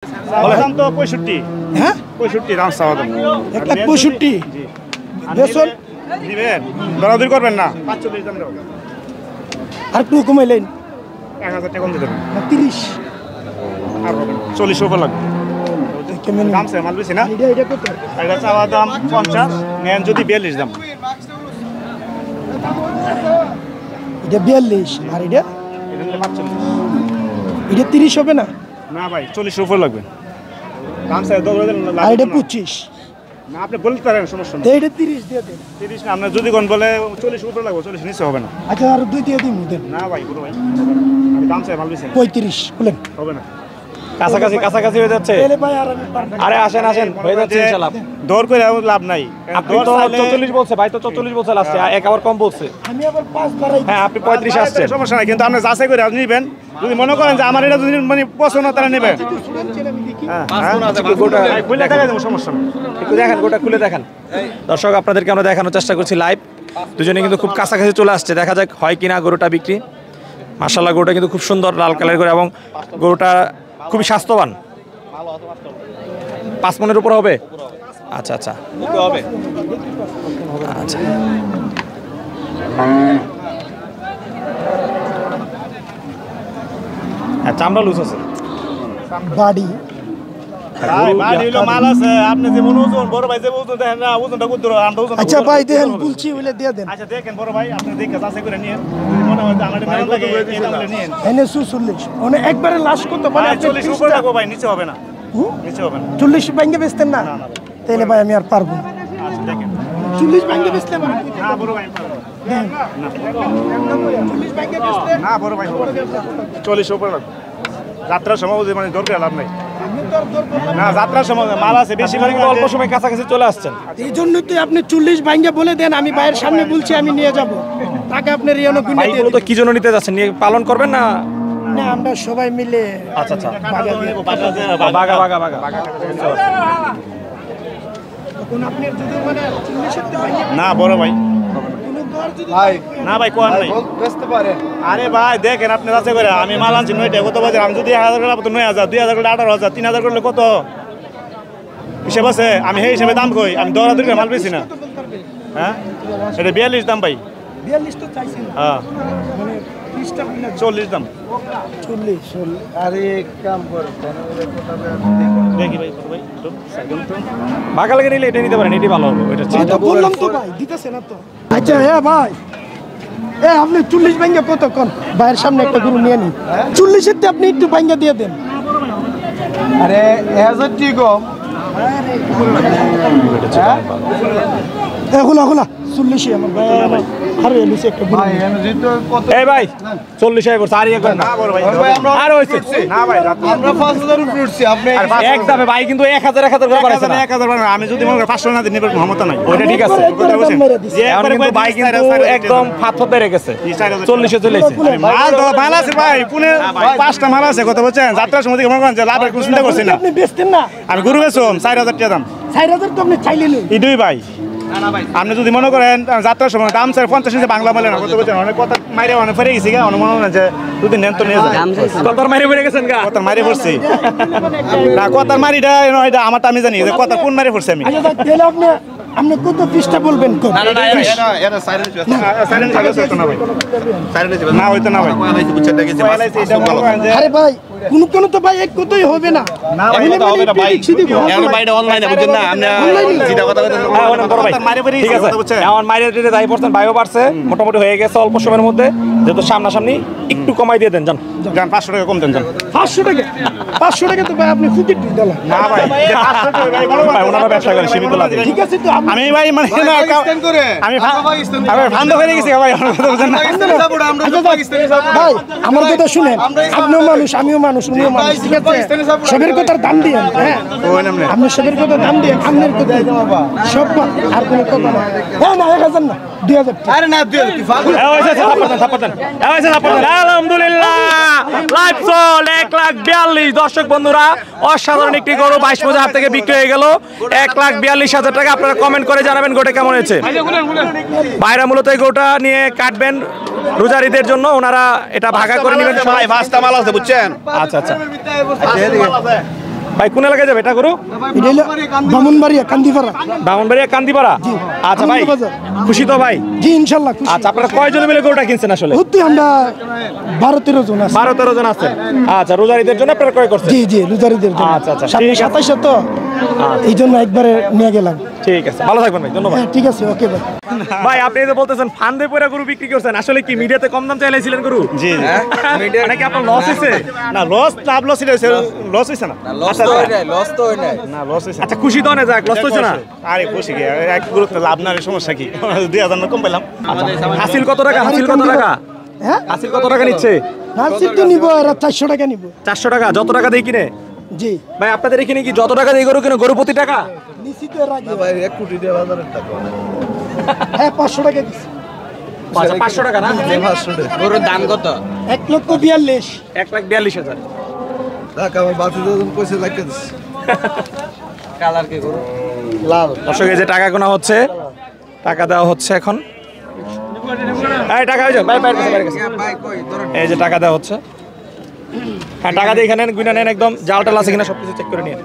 দাম তো 65। হ্যাঁ 65 দাম চাওয়া দাম। 1,65,000 বেসন দিবেন দরাদরি করবেন না 45 দাম দেবো। আর একটু কমাইলেন 1000 টাকা কম দিবেন। 30 আর 40 উপর লাগবে। কেমন দাম চাই মাল বেশি না। এটা কত এটা চাওয়া দাম 50 নেন যদি 42 দাম। এটা 42 আর এটা এটা নিলে 45। এটা 30 হবে না না ভাই 40 উপর লাগবে। দাম চাই দরাদরি আর এটা 25 না আপনি বলতে পারেন সমস্যা তো নেই। এটা 30 দিয়ে দেন 30 না আপনি যদি কোন বলে 40 উপর লাগবে 40 নিচে হবে না। আচ্ছা আর 2 দিয়ে দিন দেন না ভাই বড় ভাই আমি দাম চাই মাল বেশি 35 বলেন হবে না। কাছাকাছি হয়ে যাচ্ছে। এলে ভাই আর আমি পারবো না। আরে আসেন হয়ে যাচ্ছে ইনশাআল্লাহ। দর করে লাভ নাই। আপনি তো 44 বলছে ভাই, তো 44 বলছে লাস্টে, এক আবার কম বলছে। আমি আবার 5 বাড়াই হ্যাঁ আপনি 35 আসছেন। সমস্যা নাই কিন্তু আপনি যাচাই করে আপনি নেবেন। যদি মনে করেন যে আমার এটা যদি মানে পছন্দ তারা নেবেন। আমি দেখি খুলে দেখা যাবে সমস্যা নেই। একটু দেখেন, গোটা খুলে দেখেন। দর্শক আপনাদেরকে আমরা দেখানোর চেষ্টা করছি লাইভ। দুজনে কিন্তু খুব কাছাকাছি চলে আসছে, দেখা যাক হয় কিনা গরুটা বিক্রি। মাশাআল্লাহ গরুটা কিন্তু খুব সুন্দর লাল কালার করে এবং গরুটা খুবই স্বাস্থ্যবান। 5 মনের উপর হবে। আচ্ছা আচ্ছা হবে আচ্ছা। হ্যাঁ চামড়া লুজ আছে। বাড়ি মাল আছে আপনি যে মনে ওজন বড় ভাই যে ওজন দেখেন না ওজনটা কত আমরা ওজন। আচ্ছা ভাই দেন বলছি বলে দিয়ে দেন আচ্ছা দেখেন বড় ভাই আপনি দেখে যাচাই করে নিয়েন। যদি মনে হয় যে আমার এটা লাগে এটা বলে নিয়েন। এনে 46 মানে একবারে লাশ কত মানে 40 উপর লাগবে ভাই নিচে হবে না। নিচে হবে না। 40 ভাঙ্গে বেচতেন না তাহলে ভাই আমি আর পারবো না। আচ্ছা দেখেন 40 ভাঙ্গে বেচলে না বড় ভাই দেন 40 ভাঙ্গে বেচলে না বড় ভাই 40 উপর লাগবে। যাত্রার সময় মানে দরকার লাভ নাই। না যাত্রার সময় মাল আছে বেশি আপনি কিন্তু অল্প সময় কাছাকাছি চলে আসছেন। এই জন্য তো আপনি 40 ভাঙ্গে বলে দেন, আমি ভাইয়ের সামনে বলছি আমি নিয়ে যাব টাকা আপনি রিয়নো কিনে দিয়ে ভাইগুলো তো কি জন্য নিতে যাচ্ছেন, নিয়ে পালন করবেন না? না আমরা সবাই মিলে আচ্ছা আচ্ছা বাগা তখন আপনি যদি মানে 40 এর ভাঙ্গে না বড় ভাই কোনো দর যদি না ভাই কোন নাই বেচতে পারেন। আরে ভাই দেখেন আপনি যাচাই করে আমি মাল আনছি 9 টাকা কত বাজার আমি যদি 1000 টাকা তো 9000 2000 করলে 18000 3000 করলে কত হিসাব আছে। আমি সেই হিসাবে দাম কই আমি দরাদরি করে মাল বেশি না। হ্যাঁ এটা 42 দাম ভাই। 42 তো চাইছেন হ্যাঁ মানে 30 টা কিনা 40 দাম 40 আরে এক কাম করেন দেখি ভাই বড় ভাই একটু সেকেন্ড তো বাগা লাগে নিলে এটা নিতে পারেন, এটি ভালো হবে। ওইটা এটা বললাম তো ভাই দিতেছে না তো। আচ্ছা হ্যাঁ ভাই আপনি 40 ভাঙ্গা কত কোন ভাইয়ের সামনে একটা গরু নিয়ে নিন 40 এর আপনি একটু ভাঙ্গা দিয়ে দেন। আরে 1000 টি কম। খোলা 40 আমার ভাই আরে এলিছে একটা গরু ভাই আমি জিতো কত এই ভাই 40 আই করছে, আর ইয়ে করেন না। না বড় ভাই আমরা আর হইছে না ভাই আমরা 5000 উপরে উঠছি আপনি এক দামে ভাই কিন্তু 1000 করে বাড়াইছে না। 1000 আমি যদি মনে করি 500 না দিন নেবার ক্ষমতা নাই। ওইটা ঠিক আছে। যে এখন একবারে কিন্তু ভাই কিন্তু একদম ফাতফত বেড়ে গেছে, 40 এ চলে এসেছে। মাল তো মাল আছে ভাই পুনে 5টা মাল আছে কথা বলছেন যাত্রার সময় মনে করেন যে লাভের কোনো চিন্তা করছি না। আপনি বেচতেন না আমি গরু বেচুম 4000 টাকা দাম 4000 তো আপনি চাইলেন ইদুই ভাই। আপনি যদি মনে করেন যাত্রার সময় দাম 50 নিচে বাংলা বলে না কথা বলছেন অনেক কথা মাইরে অনেক ফেরে গেছি গা অনেক মনে হয় যে যদি নেন তো নিয়ে যান কতর মারি পড়ে গেছেন গা। কথার মারি পড়ছি না কথার মারিটা এটা আমার আমি জানি যে কথা কোন মারি পড়ছি আমি আচ্ছা ভাই তাহলে আপনি কত পিসটা বলবেন কোন না হইতো না ভাই আরে ভাই কোন তো ভাই এক কতই হবে না ঠিক আছে এখন মাইরে রেটে যাই পড়ছেন, ভাইও পারছে মোটামুটি হয়ে গেছে অল্প সময়ের মধ্যে, যেহেতু সামনাসামনি একটু কমাই দিয়ে দেন। যান 500 টাকা কম দেন যান 500 টাকা তো ভাই আপনি ফুকিট দিলেন না ভাই 500 টাকা ভাই বড় ভাই ওনারা ব্যবসা করে সীমিত লাভে। ঠিক আছে তো আমি ভাই মানে আমি ফান্ড করে গেছি ভাই আমার কথা বুঝেন না ভাই আমার কথা শুনেন, আপনিও মানুষ আমিও মানুষ উনিও মানুষ, ঠিক আছে সবের কথার দাম দিয়ে হ্যাঁ আপনি সবের কথা দাম দিয়ে আপনার কথা সব আর কোনো কথা না। হ্যাঁ না 1000 না 2000 আরে না 2000 কি ফালতু আলহামদুলিল্লাহ লাইভ চল 1,42,000। দর্শক বন্ধুরা অসাধারণ একটি গরু 22 মজার হাত থেকে বিক্রি হয়ে গেল 1,42,000 টাকা। আপনারা কমেন্ট করে জানাবেন গোটা কেমন হয়েছে। ভাইরা মূলত এই গরুটা নিয়ে কাটবেন রোজার ঈদের জন্য, ওনারা এটা ভাগা করে নেবেন। ভাই 5টা মাল আছে বুঝছেন। আচ্ছা আচ্ছা ভাই কোন এলাকায় যাবে এটা গরু? এটা হলো ব্রাহ্মণবাড়িয়া কান্দিপাড়া। ব্রাহ্মণবাড়িয়া কান্দিপাড়া। আচ্ছা ভাই আনন্দবাজার। খুশি তো ভাই? জি ইনশাল্লাহ খুশি। আচ্ছা আপনারা কয়জন মিলে গরুটা কিনছেন আসলে? সত্যি আমরা 12-13 জন আছি। 12-13 জন আছেন। আচ্ছা রোজারিদের জন্য আপনারা ক্রয় করছেন? জি জি লুজারিদের জন্য। আচ্ছা, আচ্ছা, সামনে ঠিক আছে। 27 তো এই জন্য একবারে নিয়ে গেলাম। ঠিক আছে ভালো থাকবেন ভাই, ধন্যবাদ। হ্যাঁ ঠিক আছে ওকে ভাই। ভাই আপনি এই যে বলতেছেন ফান্দে পয়রা গরু বিক্রি করছেন, আসলে কি মিডিয়াতে কম দাম চাইলেছিলেন গরু? জি মানে কি আপনার লস হয়েছে? না লস লাভ লস হইছে, লস হইছে না। আচ্ছা, আচ্ছা। না লস হইছে না। আচ্ছা খুশি তো না, যাক লস হয়েছে না। আরে খুশি কি এক গুরুত্ব লাভ না রে, সমস্যা কি? 2000 না কম পেলাম। হাসিল কত টাকা? হাসিল কত টাকা? হ্যাঁ হাসিল কত টাকা নিচ্ছে? নার্সির তো নিব আর 400 টাকা নিব। 400 টাকা। যত টাকা দিয়ে কিনে? জি ভাই আপনাদের এখানে কি যত টাকা দিয়ে গরু কিনে গরু প্রতি টাকা? নিশ্চিত রাখি। ভাই 1 কোটি 1,000 টাকা হ্যাঁ 500 টাকা দিছি। আচ্ছা 500 টাকা না? 500 টাকা গরুর দাম কত? 1,42,000। 1,42,000। টাকা আমার বাতি যখন পয়সা লাগিয়ে দিচ্ছি কালার কি গরু? লাল দর্শক এই যে টাকা গোনা হচ্ছে, টাকা দেওয়া হচ্ছে এখন। এই টাকা হয়ে যাও ভাই, বাইরে কাছে, বাইরে কাছে। ভাই কই ধরুন এই যে টাকা দেওয়া হচ্ছে। হ্যাঁ টাকা দিয়ে এখানে গুনা নেন, একদম জাল টাল আছে কিনা সবকিছু চেক করে নিয়ে।